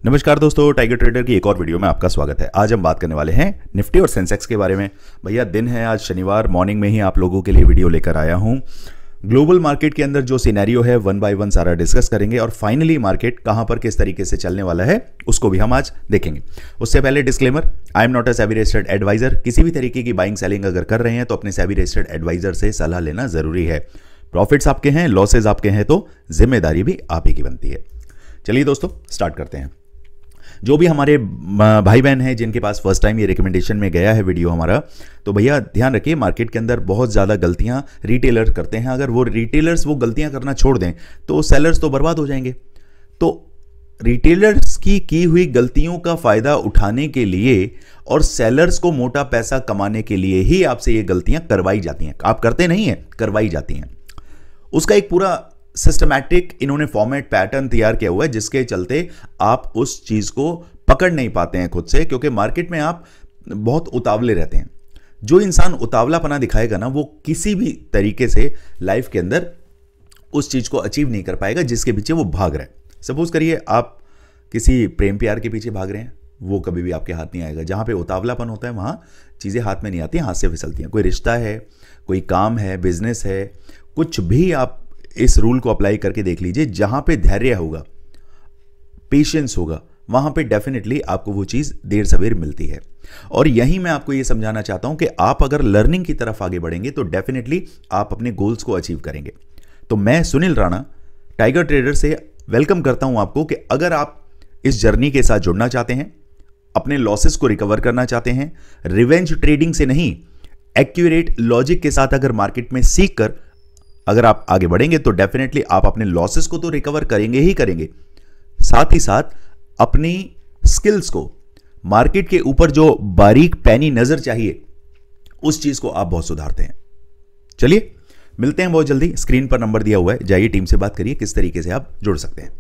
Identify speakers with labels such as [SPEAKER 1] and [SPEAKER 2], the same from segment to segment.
[SPEAKER 1] नमस्कार दोस्तों, tiger trader की एक और वीडियो में आपका स्वागत है। आज हम बात करने वाले हैं निफ्टी और सेंसेक्स के बारे में। भैया दिन है आज शनिवार, मॉर्निंग में ही आप लोगों के लिए वीडियो लेकर आया हूं। ग्लोबल मार्केट के अंदर जो सिनेरियो है वन बाय वन सारा डिस्कस करेंगे और फाइनली मार्केट कहां पर किस तरीके से चलने वाला है उसको भी हम आज देखेंगे। उससे पहले disclaimer, I am not a SEBI registered advisor. किसी भी तरीके की बाइंग सेलिंग अगर कर रहे हैं तो अपने सेबी रजिस्टर्ड एडवाइजर से सलाह लेना जरूरी है। प्रॉफिट्स आपके हैं, लॉसेज आपके हैं, तो जिम्मेदारी भी आप ही की बनती है। चलिए दोस्तों स्टार्ट करते हैं। जो भी हमारे भाई बहन हैं जिनके पास फर्स्ट टाइम ये रिकमेंडेशन में गया है वीडियो हमारा, तो भैया ध्यान रखिए मार्केट के अंदर बहुत ज़्यादा गलतियां रिटेलर करते हैं। अगर वो रिटेलर्स वो गलतियां करना छोड़ दें तो सेलर्स तो बर्बाद हो जाएंगे। तो रिटेलर्स की हुई गलतियों का फायदा उठाने के लिए और सेलर्स को मोटा पैसा कमाने के लिए ही आपसे ये गलतियां करवाई जाती हैं। आप करते नहीं हैं, करवाई जाती हैं। उसका एक पूरा सिस्टमैटिक इन्होंने फॉर्मेट पैटर्न तैयार किया हुआ है जिसके चलते आप उस चीज को पकड़ नहीं पाते हैं खुद से, क्योंकि मार्केट में आप बहुत उतावले रहते हैं। जो इंसान उतावलापना दिखाएगा ना, वो किसी भी तरीके से लाइफ के अंदर उस चीज को अचीव नहीं कर पाएगा जिसके पीछे वो भाग रहा है। सपोज करिए आप किसी प्रेम प्यार के पीछे भाग रहे हैं, वो कभी भी आपके हाथ नहीं आएगा। जहां पे उतावलापन होता है वहां चीजें हाथ में नहीं आती, हाथ से फिसलती हैं। कोई रिश्ता है, कोई काम है, बिजनेस है, कुछ भी आप इस रूल को अप्लाई करके देख लीजिए। जहां पे धैर्य होगा, पेशेंस होगा, वहां पे डेफिनेटली आपको वो चीज देर सवेर मिलती है। और यही मैं आपको ये समझाना चाहता हूं कि आप अगर लर्निंग की तरफ आगे बढ़ेंगे तो डेफिनेटली आप अपने गोल्स को अचीव करेंगे। तो मैं सुनील राणा टाइगर ट्रेडर से वेलकम करता हूं आपको कि अगर आप इस जर्नी के साथ जुड़ना चाहते हैं, अपने लॉसेस को रिकवर करना चाहते हैं, रिवेंज ट्रेडिंग से नहीं, एक्यूरेट लॉजिक के साथ अगर मार्केट में सीख कर अगर आप आगे बढ़ेंगे तो डेफिनेटली आप अपने लॉसेस को तो रिकवर करेंगे ही करेंगे, साथ ही साथ अपनी स्किल्स को, मार्केट के ऊपर जो बारीक पैनी नजर चाहिए उस चीज को आप बहुत सुधारते हैं। चलिए मिलते हैं बहुत जल्दी। स्क्रीन पर नंबर दिया हुआ है, जाइए टीम से बात करिए किस तरीके से आप जुड़ सकते हैं।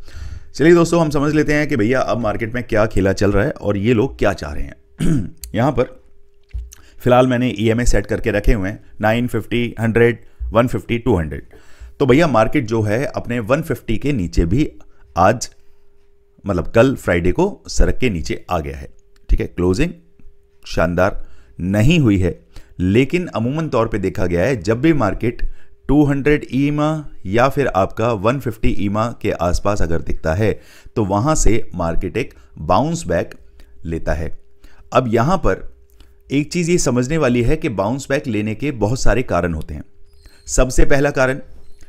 [SPEAKER 1] चलिए दोस्तों हम समझ लेते हैं कि भैया अब मार्केट में क्या खेला चल रहा है और ये लोग क्या चाह रहे हैं। यहां पर फिलहाल मैंने EMA सेट करके रखे हुए हैं 950, 100, 150, 200। तो भैया मार्केट जो है अपने 150 के नीचे भी आज मतलब कल फ्राइडे को सरक के नीचे आ गया है। ठीक है, क्लोजिंग शानदार नहीं हुई है, लेकिन अमूमन तौर पे देखा गया है जब भी मार्केट 200 EMA या फिर आपका 150 EMA के आसपास अगर दिखता है तो वहां से मार्केट एक बाउंस बैक लेता है। अब यहां पर एक चीज ये समझने वाली है कि बाउंस बैक लेने के बहुत सारे कारण होते हैं। सबसे पहला कारण,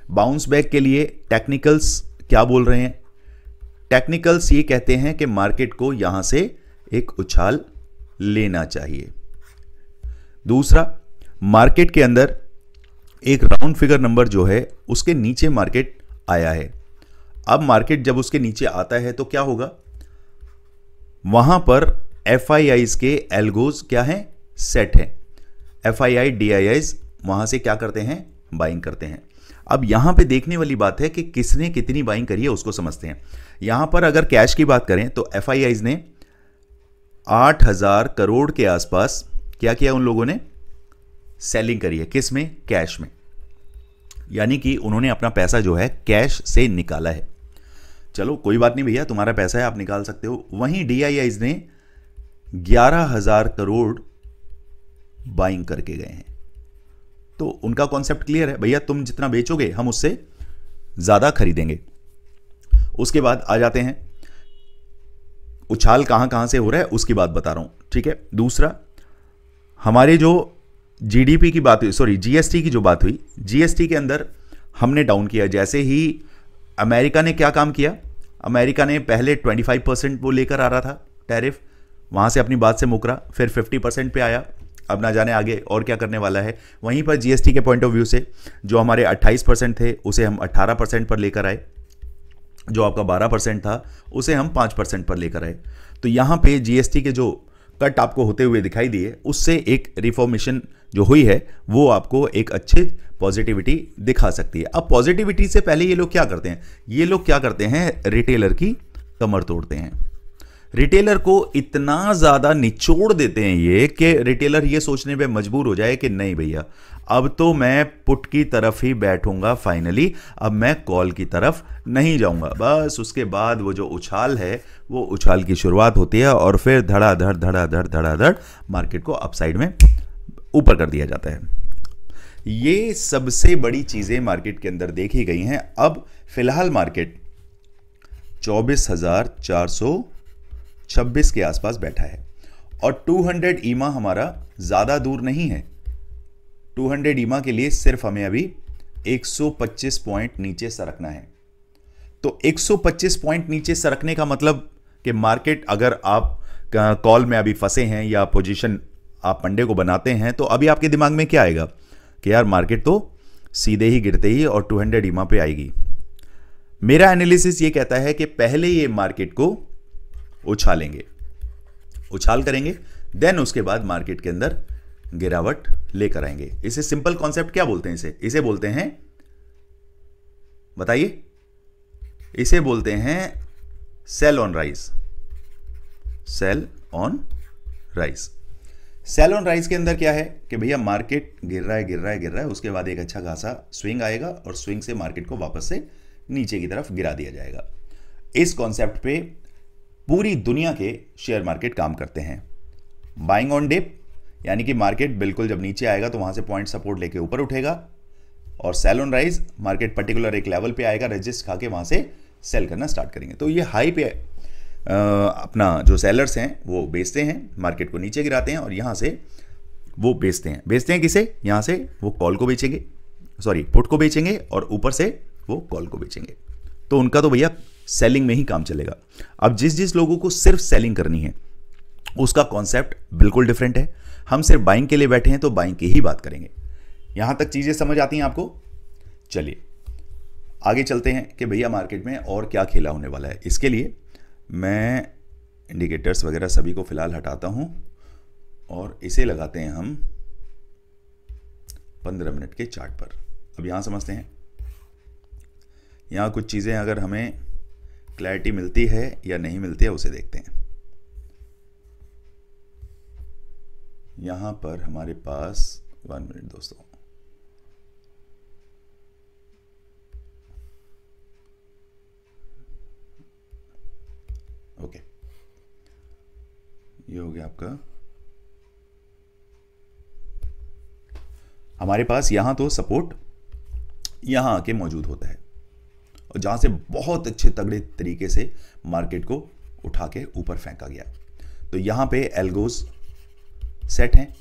[SPEAKER 1] बाउंस बैक के लिए टेक्निकल्स क्या बोल रहे हैं? टेक्निकल्स ये कहते हैं कि मार्केट को यहां से एक उछाल लेना चाहिए। दूसरा, मार्केट के अंदर एक राउंड फिगर नंबर जो है उसके नीचे मार्केट आया है। अब मार्केट जब उसके नीचे आता है तो क्या होगा? वहां पर FIIs के एल्गोज क्या है? सेट है। FII DIIs वहां से क्या करते हैं? बाइंग करते हैं। अब यहां पे देखने वाली बात है कि किसने कितनी बाइंग करी है उसको समझते हैं। यहां पर अगर कैश की बात करें तो FIIs ने 8,000 करोड़ के आसपास क्या किया? उन लोगों ने सेलिंग करी है। किस में? कैश में। यानी कि उन्होंने अपना पैसा जो है कैश से निकाला है। चलो कोई बात नहीं भैया, तुम्हारा पैसा है, आप निकाल सकते हो। वहीं DIIs ने 11,000 करोड़ बाइंग करके गए हैं। तो उनका कॉन्सेप्ट क्लियर है, भैया तुम जितना बेचोगे हम उससे ज्यादा खरीदेंगे। उसके बाद आ जाते हैं उछाल कहां कहां से हो रहा है उसकी बात बता रहा हूं। ठीक है, दूसरा हमारे जो GDP की बात हुई, सॉरी GST की जो बात हुई, GST के अंदर हमने डाउन किया। जैसे ही अमेरिका ने क्या काम किया? अमेरिका ने पहले 25% वो लेकर आ रहा था टैरिफ, वहां से अपनी बात से मुकरा, फिर 50% पे आया। अब ना जाने आगे और क्या करने वाला है। वहीं पर GST के पॉइंट ऑफ व्यू से जो हमारे 28% थे उसे हम 18% पर लेकर आए, जो आपका 12% था उसे हम 5% पर लेकर आए। तो यहां पे GST के जो कट आपको होते हुए दिखाई दिए उससे एक रिफॉर्मेशन जो हुई है वो आपको एक अच्छी पॉजिटिविटी दिखा सकती है। अब पॉजिटिविटी से पहले ये लोग क्या करते हैं? ये लोग क्या करते हैं? रिटेलर की कमर तोड़ते हैं। रिटेलर को इतना ज्यादा निचोड़ देते हैं ये कि रिटेलर ये सोचने पे मजबूर हो जाए कि नहीं भैया अब तो मैं पुट की तरफ ही बैठूंगा फाइनली, अब मैं कॉल की तरफ नहीं जाऊंगा। बस उसके बाद वो जो उछाल है, वो उछाल की शुरुआत होती है और फिर धड़ाधड़ धड़ाधड़ धड़ाधड़ मार्केट को अपसाइड में ऊपर कर दिया जाता है। ये सबसे बड़ी चीजें मार्केट के अंदर देखी गई हैं। अब फिलहाल मार्केट 24,426 के आसपास बैठा है और 200 ईमा हमारा ज्यादा दूर नहीं है। 200 ईमा के लिए सिर्फ हमें अभी 125 पॉइंट नीचे सरकना है। तो 125 पॉइंट नीचे सरकने का मतलब कि मार्केट, अगर आप कॉल में अभी फंसे हैं या पोजीशन आप मंडे को बनाते हैं, तो अभी आपके दिमाग में क्या आएगा कि यार मार्केट तो सीधे ही गिरते ही और 200 ईमा पे आएगी। मेरा एनालिसिस ये कहता है कि पहले ये मार्केट को उछालेंगे, उछाल करेंगे, देन उसके बाद मार्केट के अंदर गिरावट लेकर आएंगे। इसे सिंपल कॉन्सेप्ट क्या बोलते हैं? इसे बोलते हैं, बताइए, इसे बोलते हैं sell on rise. Sell on rise. Sell on rise के अंदर क्या है कि भैया मार्केट गिर रहा है गिर रहा है गिर रहा है, उसके बाद एक अच्छा खासा स्विंग आएगा और स्विंग से मार्केट को वापस से नीचे की तरफ गिरा दिया जाएगा। इस कॉन्सेप्ट पे पूरी दुनिया के शेयर मार्केट काम करते हैं। बाइंग ऑन डिप, यानी कि मार्केट बिल्कुल जब नीचे आएगा तो वहां से पॉइंट सपोर्ट लेके ऊपर उठेगा, और sell on rise, market particular एक लेवल पे आएगा, रेजिस्ट खा के वहां से सेल करना स्टार्ट करेंगे। तो ये हाई पे अपना जो सेलर्स हैं वो बेचते हैं, मार्केट को नीचे गिराते हैं और यहां से वो बेचते हैं। बेचते हैं किसे? यहां से वो कॉल को बेचेंगे, सॉरी पुट को बेचेंगे, और ऊपर से वो कॉल को बेचेंगे। तो उनका तो भैया सेलिंग में ही काम चलेगा। अब जिस जिस लोगों को सिर्फ सेलिंग करनी है उसका कॉन्सेप्ट बिल्कुल डिफरेंट है। हम सिर्फ बाइंग के लिए बैठे हैं तो बाइंग की ही बात करेंगे। यहां तक चीजें समझ आती हैं आपको? चलिए आगे चलते हैं कि भैया मार्केट में और क्या खेला होने वाला है। इसके लिए मैं इंडिकेटर्स वगैरह सभी को फिलहाल हटाता हूं और इसे लगाते हैं हम 15 मिनट के चार्ट पर। अब यहां समझते हैं, यहां कुछ चीजें अगर हमें क्लैरिटी मिलती है या नहीं मिलती है उसे देखते हैं। यहां पर हमारे पास 1 मिनट दोस्तों, ओके, ये हो गया आपका। हमारे पास यहां तो सपोर्ट यहां आके मौजूद होता है और जहां से बहुत अच्छे तगड़े तरीके से मार्केट को उठा के ऊपर फेंका गया। तो यहां पे एल्गोज सेट हैं।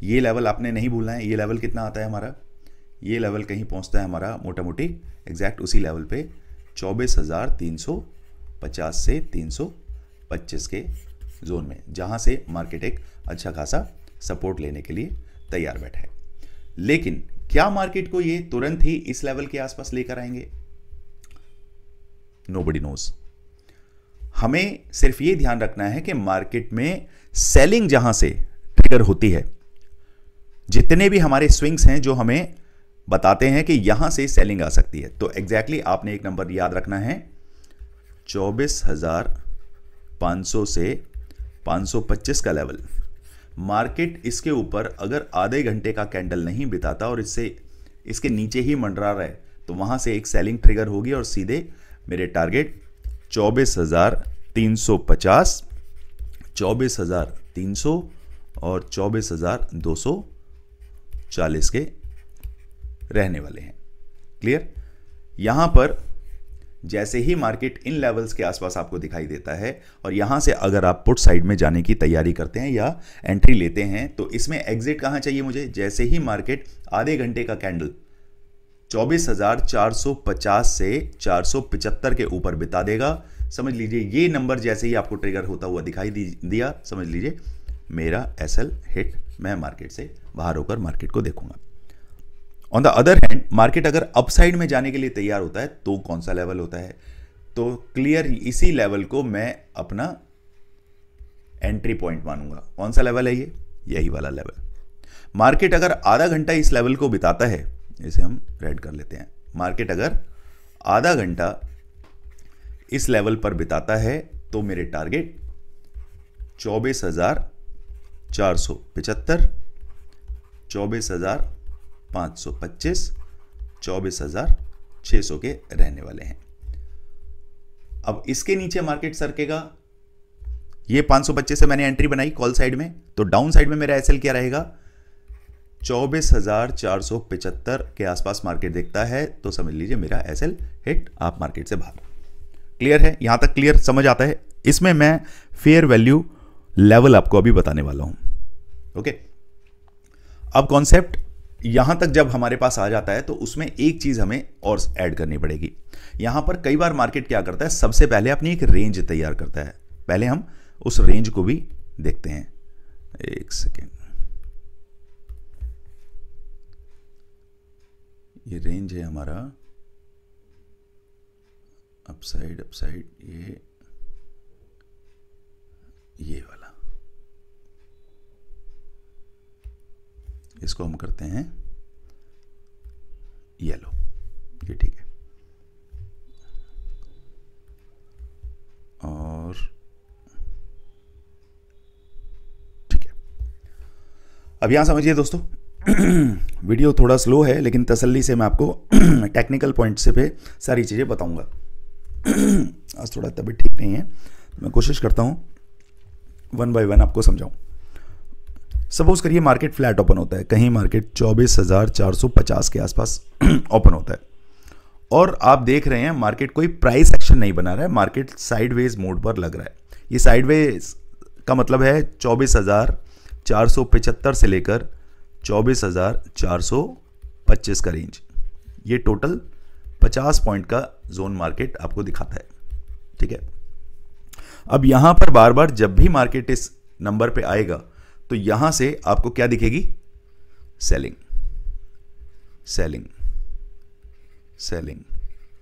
[SPEAKER 1] ये लेवल आपने नहीं भूलना है। ये लेवल कितना आता है हमारा? ये लेवल कहीं पहुंचता है हमारा मोटा मोटी एग्जैक्ट उसी लेवल पे 24,350 से 325 के जोन में, जहां से मार्केट एक अच्छा खासा सपोर्ट लेने के लिए तैयार बैठा है। लेकिन क्या मार्केट को ये तुरंत ही इस लेवल के आसपास लेकर आएंगे? Nobody knows. हमें सिर्फ ये ध्यान रखना है कि मार्केट में सेलिंग जहां से ट्रिगर होती है, जितने भी हमारे स्विंग्स हैं जो हमें बताते हैं कि यहां से सेलिंग आ सकती है, तो एग्जैक्टली आपने एक नंबर याद रखना है, 24,500 से 525 का लेवल। मार्केट इसके ऊपर अगर आधे घंटे का कैंडल नहीं बिताता और इसके नीचे ही मंडरा रहा है तो वहां से एक सेलिंग ट्रिगर होगी और सीधे मेरे टारगेट 24,350, 24,300 और 24,240 के रहने वाले हैं। क्लियर? यहां पर जैसे ही मार्केट इन लेवल्स के आसपास आपको दिखाई देता है और यहां से अगर आप पुट साइड में जाने की तैयारी करते हैं या एंट्री लेते हैं, तो इसमें एग्जिट कहां चाहिए मुझे? जैसे ही मार्केट आधे घंटे का कैंडल 24,450 से 475 के ऊपर बिता देगा, समझ लीजिए ये नंबर जैसे ही आपको ट्रिगर होता हुआ दिखाई दिया, समझ लीजिए मेरा एसएल हिट, मैं मार्केट से बाहर होकर मार्केट को देखूंगा। On the other hand market अगर अपसाइड में जाने के लिए तैयार होता है तो कौन सा लेवल होता है? तो क्लियर इसी लेवल को मैं अपना एंट्री पॉइंट मानूंगा। कौन सा लेवल है ये? यही वाला लेवल। मार्केट अगर आधा घंटा इस लेवल को बिताता है, इसे हम रेड कर लेते हैं, मार्केट अगर आधा घंटा इस लेवल पर बिताता है तो मेरे टारगेट 24,475, 24,475 525, 24,600 के रहने वाले हैं। अब इसके नीचे मार्केट सरकेगा, ये 525 से मैंने एंट्री बनाई कॉल साइड में, तो डाउन साइड में मेरा एसएल क्या रहेगा, 24,475 के आसपास मार्केट देखता है, तो समझ लीजिए मेरा एसएल हिट, आप मार्केट से बाहर। क्लियर है? यहां तक क्लियर समझ आता है? इसमें मैं फेयर वैल्यू लेवल आपको अभी बताने वाला हूं। ओके, अब कॉन्सेप्ट यहां तक जब हमारे पास आ जाता है तो उसमें एक चीज हमें और ऐड करनी पड़ेगी। यहां पर कई बार मार्केट क्या करता है, सबसे पहले अपनी एक रेंज तैयार करता है। पहले हम उस रेंज को भी देखते हैं। एक सेकेंड, ये रेंज है हमारा अपसाइड अपसाइड, ये वाला, इसको हम करते हैं येलो, ये ठीक है। और ठीक है, अब यहां समझिए दोस्तों, वीडियो थोड़ा स्लो है लेकिन तसल्ली से मैं आपको टेक्निकल पॉइंट से पे सारी चीजें बताऊंगा। आज थोड़ा तबीयत ठीक नहीं है, मैं कोशिश करता हूं वन बाय वन आपको समझाऊं। सपोज करिए मार्केट फ्लैट ओपन होता है, कहीं मार्केट 24,450 के आसपास ओपन होता है, और आप देख रहे हैं मार्केट कोई प्राइस एक्शन नहीं बना रहा है, मार्केट साइडवेज मोड पर लग रहा है। ये साइडवेज का मतलब है 24,475 से लेकर 24,425 का रेंज, ये टोटल 50 पॉइंट का जोन मार्केट आपको दिखाता है। ठीक है, अब यहां पर बार बार जब भी मार्केट इस नंबर पे आएगा तो यहां से आपको क्या दिखेगी, सेलिंग सेलिंग सेलिंग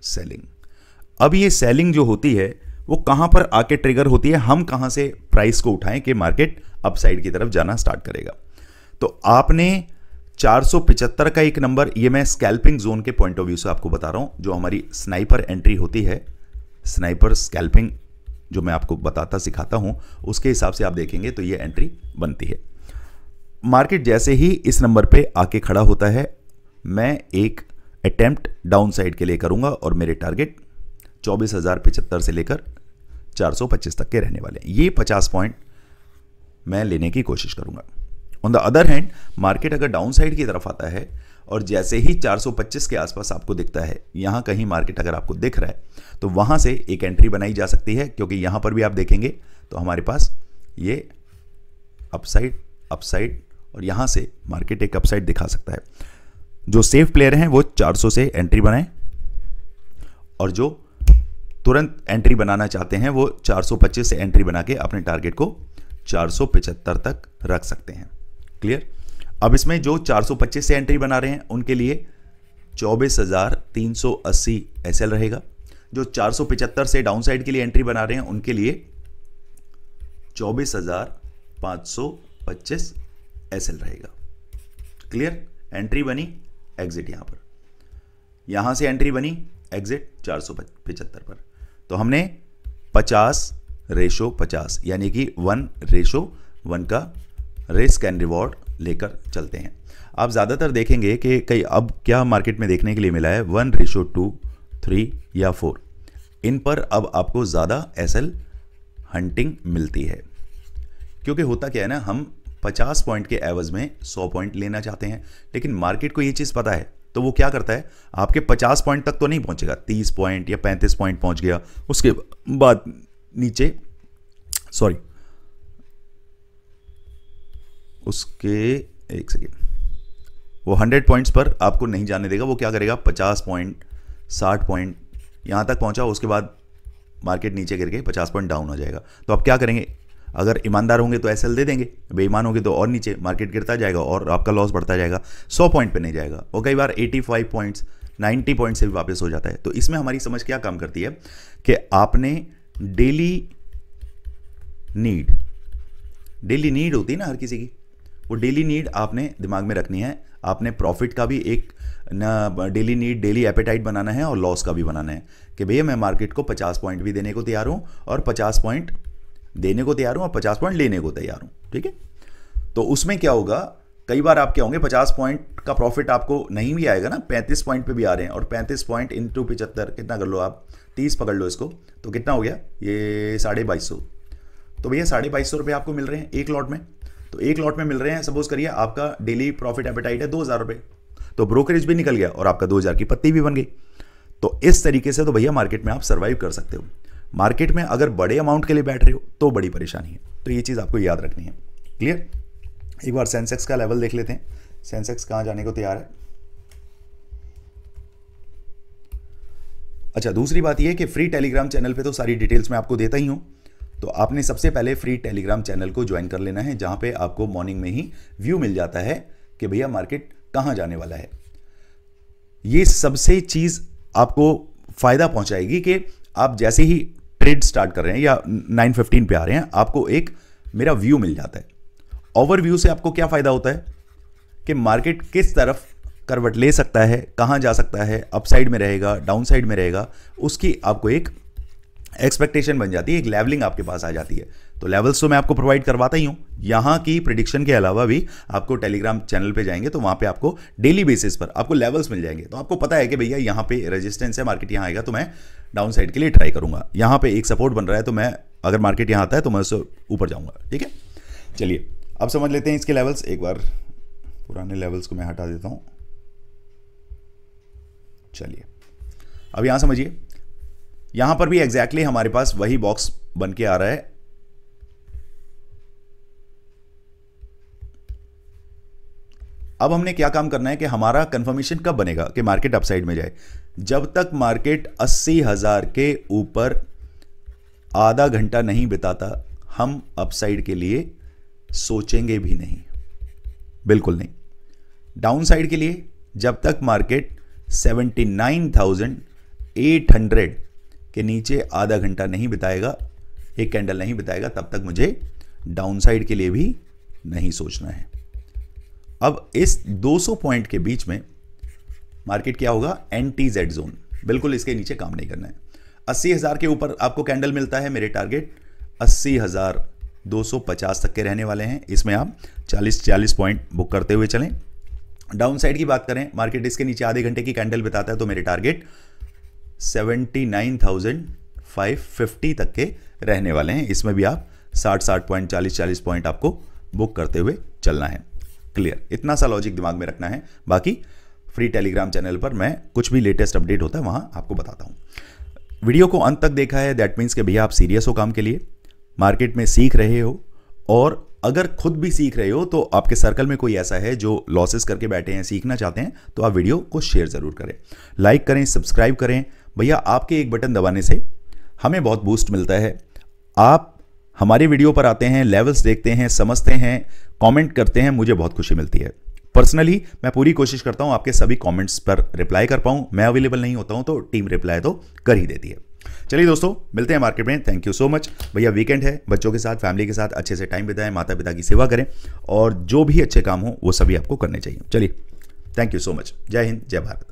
[SPEAKER 1] सेलिंग। अब ये सेलिंग जो होती है वो कहां पर आके ट्रिगर होती है, हम कहां से प्राइस को उठाएं कि मार्केट अपसाइड की तरफ जाना स्टार्ट करेगा। तो आपने 475 का एक नंबर, ये मैं स्कैल्पिंग जोन के पॉइंट ऑफ व्यू से आपको बता रहा हूं, जो हमारी स्नाइपर एंट्री होती है, स्नाइपर स्कैल्पिंग जो मैं आपको बताता सिखाता हूं, उसके हिसाब से आप देखेंगे तो ये एंट्री बनती है। मार्केट जैसे ही इस नंबर पे आके खड़ा होता है, मैं एक अटेम्प्ट डाउन साइड के लिए करूंगा और मेरे टारगेट 24,075 से लेकर 425 तक के रहने वाले हैं। ये 50 पॉइंट मैं लेने की कोशिश करूंगा। On the other hand, market अगर डाउन साइड की तरफ आता है और जैसे ही 425 के आसपास आपको दिखता है, यहां कहीं मार्केट अगर आपको दिख रहा है, तो वहां से एक एंट्री बनाई जा सकती है, क्योंकि यहां पर भी आप देखेंगे तो हमारे पास ये अपसाइड अपसाइड, और यहां से मार्केट एक अपसाइड दिखा सकता है। जो सेफ प्लेयर हैं वो 400 से एंट्री बनाएं, और जो तुरंत एंट्री बनाना चाहते हैं वो 425 से एंट्री बना के अपने टारगेट को 475 तक रख सकते हैं। क्लियर? अब इसमें जो 425 से एंट्री बना रहे हैं उनके लिए 24,380 एसएल रहेगा। जो 475 से डाउन साइड के लिए एंट्री बना रहे हैं उनके लिए 24,525 एसएल रहेगा। क्लियर? एंट्री बनी, एग्जिट यहां पर, यहां से एंट्री बनी, एग्जिट 475 पर। तो हमने 50:50 यानी कि 1:1 का रिस्क एंड रिवॉर्ड लेकर चलते हैं। आप ज़्यादातर देखेंगे कि कई अब क्या मार्केट में देखने के लिए मिला है, 1:2, 3 या 4, इन पर अब आपको ज़्यादा एसएल हंटिंग मिलती है। क्योंकि होता क्या है ना, हम 50 पॉइंट के एवज में 100 पॉइंट लेना चाहते हैं, लेकिन मार्केट को ये चीज़ पता है, तो वो क्या करता है, आपके 50 पॉइंट तक तो नहीं पहुंचेगा, 30 पॉइंट या 35 पॉइंट पहुंच गया, उसके बाद नीचे उसके एक सेकेंड, वो 100 पॉइंट्स पर आपको नहीं जाने देगा। वो क्या करेगा, 50 पॉइंट 60 पॉइंट यहां तक पहुंचा, उसके बाद मार्केट नीचे गिर के 50 पॉइंट डाउन हो जाएगा। तो आप क्या करेंगे, अगर ईमानदार होंगे तो एसएल दे देंगे, बेईमान होंगे तो और नीचे मार्केट गिरता जाएगा और आपका लॉस बढ़ता जाएगा, 100 पॉइंट पे नहीं जाएगा, और कई बार 85 पॉइंट्स 90 पॉइंट से भी वापस हो जाता है। तो इसमें हमारी समझ क्या काम करती है कि आपने डेली नीड होती है ना हर किसी की, वो डेली नीड आपने दिमाग में रखनी है। आपने प्रॉफिट का भी एक डेली नीड, डेली एपेटाइट बनाना है और लॉस का भी बनाना है कि भैया मैं मार्केट को 50 पॉइंट भी देने को तैयार हूं और 50 पॉइंट देने को तैयार हूं और 50 पॉइंट लेने को तैयार हूं। ठीक है, तो उसमें क्या होगा, कई बार आप क्या होंगे 50 पॉइंट का प्रॉफिट आपको नहीं भी आएगा ना, 35 पॉइंट पे भी आ रहे हैं, और 35 पॉइंट इंटू 75 कितना कर लो आप, 30 पकड़ लो इसको, तो कितना हो गया ये 2250। तो भैया 2250 रुपये आपको मिल रहे हैं एक लॉट में। तो एक लॉट में मिल रहे हैं, सपोज करिए आपका डेली प्रॉफिट एपेटाइट है 2000 रुपये, तो ब्रोकरेज भी निकल गया और आपका 2000 की पत्ती भी बन गई। तो इस तरीके से तो भैया मार्केट में आप सर्वाइव कर सकते हो। मार्केट में अगर बड़े अमाउंट के लिए बैठ रहे हो तो बड़ी परेशानी है, तो ये चीज़ आपको याद रखनी है। क्लियर? एक बार सेंसेक्स का लेवल देख लेते हैं, सेंसेक्स कहाँ जाने को तैयार है। अच्छा, दूसरी बात यह है कि फ्री टेलीग्राम चैनल पे तो सारी डिटेल्स मैं आपको देता ही हूं, तो आपने सबसे पहले फ्री टेलीग्राम चैनल को ज्वाइन कर लेना है, जहां पे आपको मॉर्निंग में ही व्यू मिल जाता है कि भैया मार्केट कहां जाने वाला है। ये सबसे चीज आपको फायदा पहुंचाएगी कि आप जैसे ही ट्रेड स्टार्ट कर रहे हैं या 9:15 पे आ रहे हैं, आपको एक मेरा व्यू मिल जाता है। ओवरव्यू से आपको क्या फायदा होता है कि मार्केट किस तरफ करवट ले सकता है, कहां जा सकता है, अपसाइड में रहेगा, डाउन साइड में रहेगा, उसकी आपको एक एक्सपेक्टेशन बन जाती है, एक लेवलिंग आपके पास आ जाती है। तो लेवल्स तो मैं आपको प्रोवाइड करवाता ही हूं। यहां की प्रिडिक्शन के अलावा भी आपको टेलीग्राम चैनल पे जाएंगे तो वहां पे आपको डेली बेसिस पर आपको लेवल्स मिल जाएंगे। तो आपको पता है कि भैया यहां पे रेजिस्टेंस है, मार्केट यहां आएगा तो मैं डाउन साइड के लिए ट्राई करूंगा, यहां पे एक सपोर्ट बन रहा है तो मैं अगर मार्केट यहां आता है तो मैं उससे ऊपर जाऊंगा। ठीक है, चलिए अब समझ लेते हैं इसके लेवल्स। एक बार पुराने लेवल्स को मैं हटा देता हूं। चलिए अब यहां समझिए, यहां पर भी एग्जैक्टली हमारे पास वही बॉक्स बन के आ रहा है। अब हमने क्या काम करना है कि हमारा कंफर्मेशन कब बनेगा कि मार्केट अपसाइड में जाए। जब तक मार्केट 80,000 के ऊपर आधा घंटा नहीं बिताता, हम अपसाइड के लिए सोचेंगे भी नहीं, बिल्कुल नहीं। डाउन साइड के लिए जब तक मार्केट 79,800 के नीचे आधा घंटा नहीं बिताएगा, एक कैंडल नहीं बिताएगा, तब तक मुझे डाउन साइड के लिए भी नहीं सोचना है। अब इस 200 पॉइंट के बीच में मार्केट क्या होगा, NTZ जोन, बिल्कुल इसके नीचे काम नहीं करना है। 80,000 के ऊपर आपको कैंडल मिलता है, मेरे टारगेट 80,250 तक के रहने वाले हैं। इसमें आप 40 पॉइंट बुक करते हुए चलें। डाउन साइड की बात करें, मार्केट इसके नीचे आधे घंटे की कैंडल बिताता है तो मेरे टारगेट 79,550 तक के रहने वाले हैं। इसमें भी आप 60 पॉइंट 40 पॉइंट आपको बुक करते हुए चलना है। क्लियर? इतना सा लॉजिक दिमाग में रखना है। बाकी फ्री टेलीग्राम चैनल पर मैं कुछ भी लेटेस्ट अपडेट होता है वहां आपको बताता हूं। वीडियो को अंत तक देखा है, दैट मीन्स कि भैया आप सीरियस हो काम के लिए, मार्केट में सीख रहे हो, और अगर खुद भी सीख रहे हो तो आपके सर्कल में कोई ऐसा है जो लॉसेस करके बैठे हैं, सीखना चाहते हैं, तो आप वीडियो को शेयर जरूर करें, लाइक करें, सब्सक्राइब करें। भैया आपके एक बटन दबाने से हमें बहुत बूस्ट मिलता है। आप हमारी वीडियो पर आते हैं, लेवल्स देखते हैं, समझते हैं, कमेंट करते हैं, मुझे बहुत खुशी मिलती है। पर्सनली मैं पूरी कोशिश करता हूं आपके सभी कमेंट्स पर रिप्लाई कर पाऊं। मैं अवेलेबल नहीं होता हूं तो टीम रिप्लाई तो कर ही देती है। चलिए दोस्तों, मिलते हैं मार्केट में। Thank you so much. भैया वीकेंड है, बच्चों के साथ, फैमिली के साथ अच्छे से टाइम बिताएं, माता पिता की सेवा करें, और जो भी अच्छे काम हो वो सभी आपको करने चाहिए। चलिए, थैंक यू सो मच। जय हिंद, जय भारत।